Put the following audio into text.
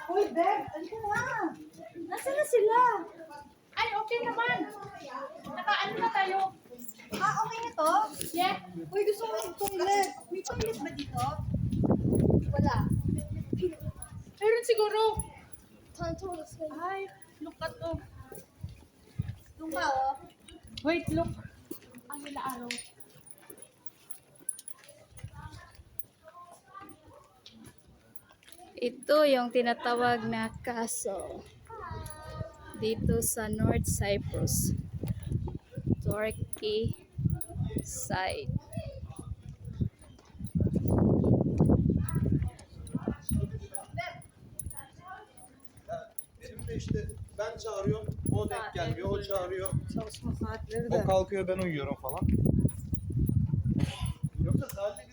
Hoy, Beb, halika na. Nasaan na sila? Ay, okay naman. Nakaano na tayo? Okay na to? Yeah. Uy, gusto ko yung toilet. May toilet ba dito? Wala. Meron siguro. Toilet. Ay, look at to. Doon ba, oh? Wait, look. Ang nila araw. Ito yung tinatawag na castle dito sa North Cyprus, Turkey side. Benim de işte ben çağırıyorum, o denk gelmiyor, o çağırıyor. Çalışma saatleri O kalkıyor, ben uyuyorum falan. Yoksa Salih